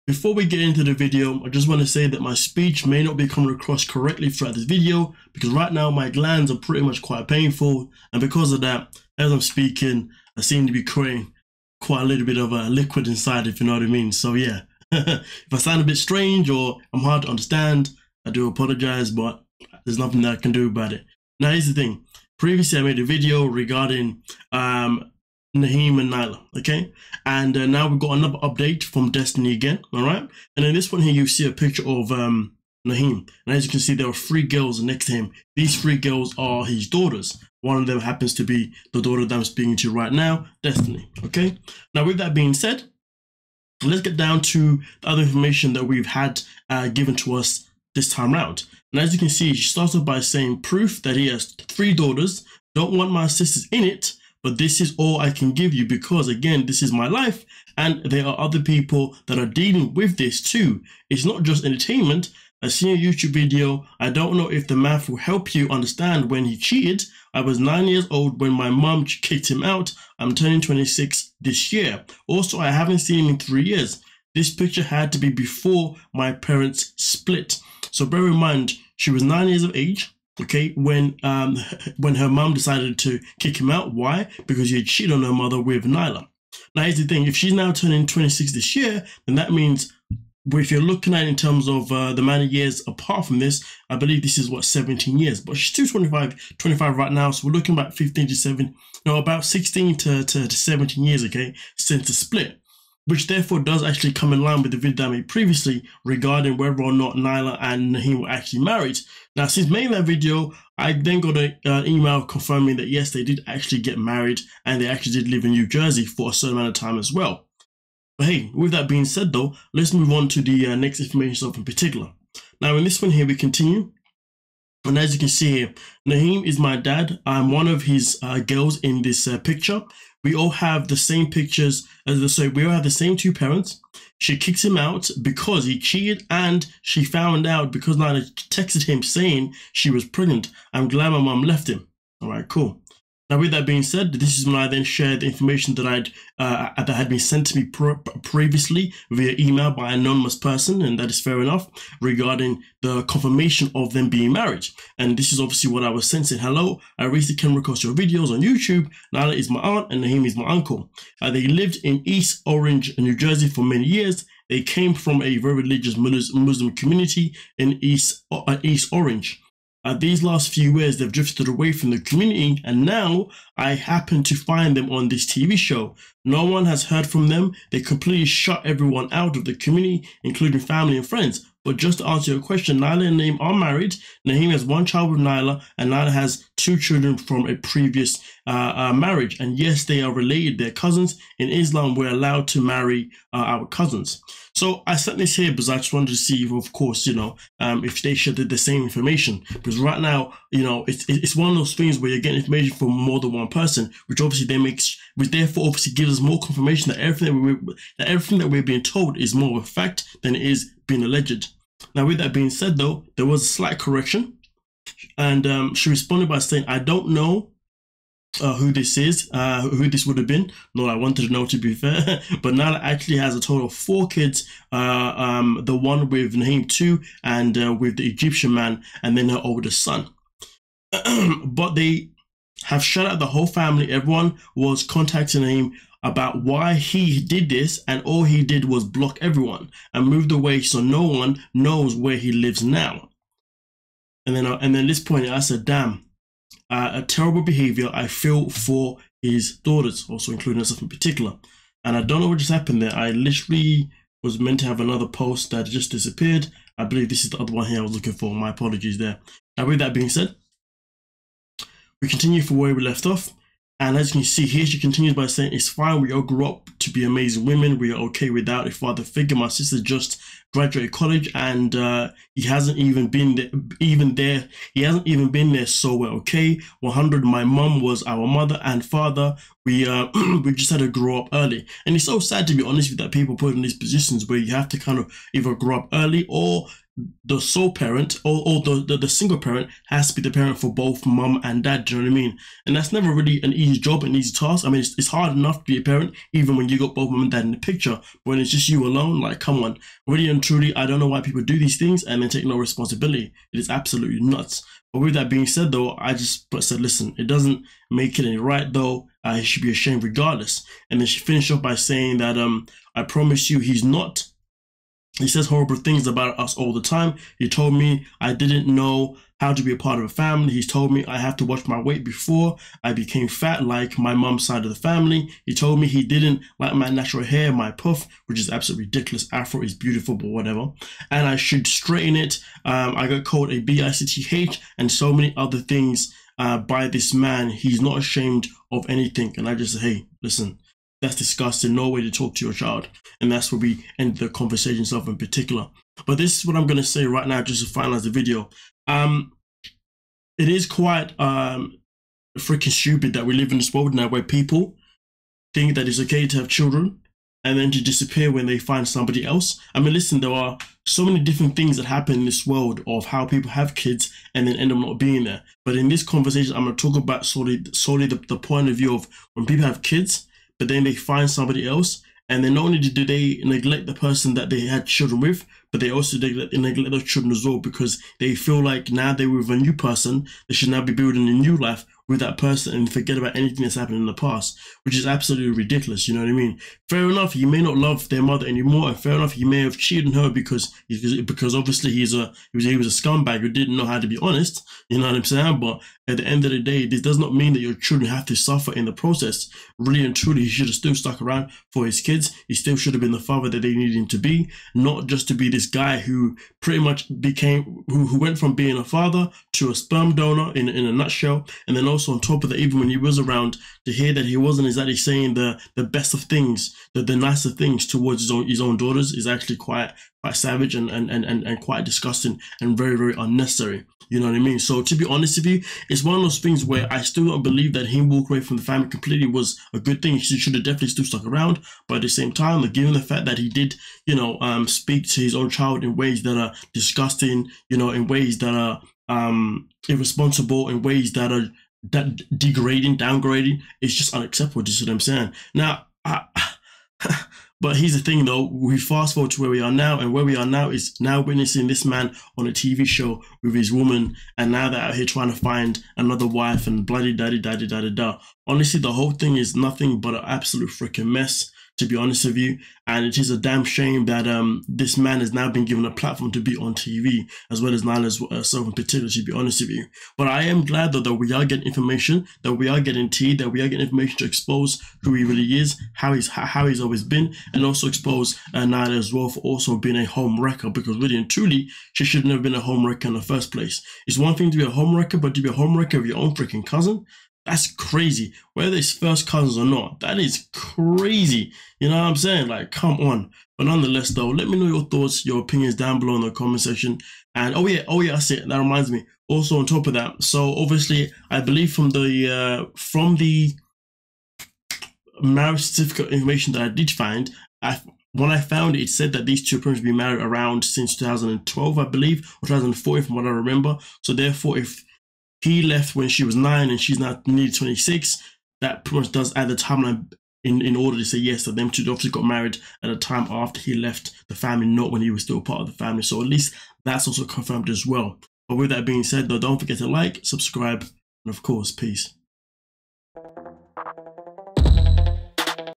Before we get into the video, I just want to say that my speech may not be coming across correctly throughout this video because right now my glands are pretty much quite painful, and because of that, as I'm speaking, I seem to be creating quite a little bit of a liquid inside, if you know what I mean. So yeah, if I sound a bit strange or I'm hard to understand, I do apologize, but there's nothing that I can do about it. Now here's the thing. Previously I made a video regarding Naeem and Nyla, okay? And now we've got another update from Destiny again, all right? And in this one here, you see a picture of Naeem. And as you can see, there are 3 girls next to him. These 3 girls are his daughters. One of them happens to be the daughter that I'm speaking to right now, Destiny, okay? Now, with that being said, let's get down to the other information that we've had given to us this time round. And as you can see, she starts off by saying proof that he has 3 daughters, don't want my sisters in it, but this is all I can give you because, again, this is my life and there are other people that are dealing with this too. It's not just entertainment. I seen a YouTube video. I don't know if the math will help you understand when he cheated. I was 9 years old when my mom kicked him out. I'm turning 26 this year. Also, I haven't seen him in 3 years. This picture had to be before my parents split. So bear in mind, she was 9 years of age. Okay, when her mom decided to kick him out. Why? Because he had cheated on her mother with Nyla. Now here's the thing, if she's now turning 26 this year, then that means if you're looking at it in terms of the amount of years apart from this, I believe this is what, 17 years, but she's still 25 right now, so we're looking about 15 to 7, no, about 16 to 17 years, okay, since the split. Which therefore does actually come in line with the video I made previously regarding whether or not Nyla and Naeem were actually married. Now, since making that video, I then got an email confirming that yes, they did actually get married and they actually did live in New Jersey for a certain amount of time as well. But hey, with that being said though, let's move on to the next information stuff in particular. Now, in this one here, we continue. And as you can see here, Naeem is my dad. I'm one of his girls in this picture. We all have the same pictures, we all have the same 2 parents. She kicks him out because he cheated and she found out because Nyla texted him saying she was pregnant. I'm glad my mom left him. All right, cool. Now, with that being said, this is when I then shared the information that that had been sent to me previously via email by an anonymous person, and that is fair enough, regarding the confirmation of them being married. And this is obviously what I was sent, saying, hello, I recently came across your videos on YouTube. Nyla is my aunt and Naeem is my uncle. They lived in East Orange, New Jersey for many years. They came from a very religious Muslim community in East Orange. These last few years, they've drifted away from the community, and now I happen to find them on this TV show. No one has heard from them. They completely shut everyone out of the community, including family and friends. But just to answer your question, Nyla and Naeem are married. Naeem has 1 child with Nyla, and Nyla has 2 children from a previous marriage. And yes, they are related. They're cousins. In Islam, we're allowed to marry our cousins. So I sent this here because I just wanted to see, if, of course, you know, if they shared the same information. Because right now, you know, it's one of those things where you're getting information from more than one person, which obviously which therefore obviously gives us more confirmation that everything that we're being told is more of a fact than it is being alleged. Now, with that being said, though, there was a slight correction, and she responded by saying, "I don't know who this is, who this would have been. No, I wanted to know, to be fair." But Nyla actually has a total of 4 kids. The one with Naeem 2, and with the Egyptian man, and then her oldest son. But they have shut out the whole family. Everyone was contacting him about why he did this, and all he did was block everyone and moved away so no one knows where he lives now. And then at this point, I said, damn, a terrible behavior. I feel for his daughters, also including herself in particular. And I don't know what just happened there. I literally was meant to have another post that just disappeared. I believe this is the other one here I was looking for. My apologies there. Now, with that being said, we continue from where we left off. And as you can see here, she continues by saying, it's fine, we all grew up to be amazing women. We are okay without a father figure. My sister just graduated college, and he hasn't even been there. He hasn't even been there, so we're okay. 100, my mom was our mother and father. We just had to grow up early. And it's so sad, to be honest, with that people put in these positions where you have to kind of either grow up early or the sole parent or the single parent has to be the parent for both mum and dad. Do you know what I mean? And that's never really an easy job, an easy task. I mean, it's hard enough to be a parent even when you got both mum and dad in the picture. But when it's just you alone, like, come on. Really and truly, I don't know why people do these things and then take no responsibility. It is absolutely nuts. But with that being said, though, I just said, listen, it doesn't make it any right, though. He should be ashamed regardless. And then she finished off by saying that, I promise you he's not. He says horrible things about us all the time. He told me I didn't know how to be a part of a family. He's told me I have to watch my weight before I became fat like my mom's side of the family. He told me he didn't like my natural hair, my puff, which is absolutely ridiculous. Afro is beautiful, but whatever. And I should straighten it. I got called a BICTH and so many other things by this man. He's not ashamed of anything. And I just say, hey, listen, that's disgusting. No way to talk to your child. And that's where we end the conversation stuff in particular. But this is what I'm going to say right now, just to finalize the video. It is quite freaking stupid that we live in this world now where people think that it's okay to have children and then to disappear when they find somebody else. I mean, listen, there are so many different things that happen in this world of how people have kids and then end up not being there. But in this conversation, I'm going to talk about solely the point of view of when people have kids, but then they find somebody else, and then not only do they neglect the person that they had children with, but they also neglect those children as well, because they feel like now they're with a new person, they should now be building a new life with that person and forget about anything that's happened in the past, which is absolutely ridiculous. You know what I mean? Fair enough, he may not love their mother anymore, and fair enough, he may have cheated on her because obviously he was a scumbag who didn't know how to be honest. You know what I'm saying? But at the end of the day, this does not mean that your children have to suffer in the process. Really and truly, he should have still stuck around for his kids. He still should have been the father that they needed him to be, not just to be this guy who pretty much became, who went from being a father to a sperm donor in a nutshell. And then also on top of that, even when he was around, to hear that he wasn't exactly saying the best of things, the nicer things towards his own daughters is actually quite savage and quite disgusting and very, very unnecessary. You know what I mean? So to be honest with you, it's one of those things where I still don't believe that him walking away from the family completely was a good thing. He should have definitely still stuck around. But at the same time, like, given the fact that he did, you know, speak to his own child in ways that are disgusting, you know, in ways that are irresponsible, in ways that are degrading, downgrading, it's just unacceptable. Do you see what I'm saying? Now, but here's the thing though, we fast forward to where we are now, and where we are now is now witnessing this man on a TV show with his woman, and now they're out here trying to find another wife and bloody da. Honestly, the whole thing is nothing but an absolute freaking mess, to be honest with you. And it is a damn shame that this man has now been given a platform to be on TV, as well as Nyla's self in particular, to be honest with you. But I am glad though that we are getting information, that we are getting tea, that we are getting information to expose who he really is, how he's always been, and also expose Nyla as well for also being a home wrecker, because really and truly, she should have never been a home wrecker in the first place. It's one thing to be a home wrecker, but to be a home wrecker of your own freaking cousin, that's crazy. Whether it's first cousins or not, that is crazy. You know what I'm saying? Like, come on. But nonetheless, though, let me know your thoughts, your opinions down below in the comment section. And oh yeah, that's it. That reminds me. Also, on top of that, so obviously, I believe from the marriage certificate information that I did find, when I found it, it said that these two parents have been married around since 2012, I believe, or 2014, from what I remember. So therefore, if he left when she was 9 and she's now nearly 26, that pretty much does add the timeline in order to say yes, that them two obviously got married at a time after he left the family, not when he was still part of the family. So at least that's also confirmed as well. But with that being said, though, don't forget to like, subscribe, and of course, peace.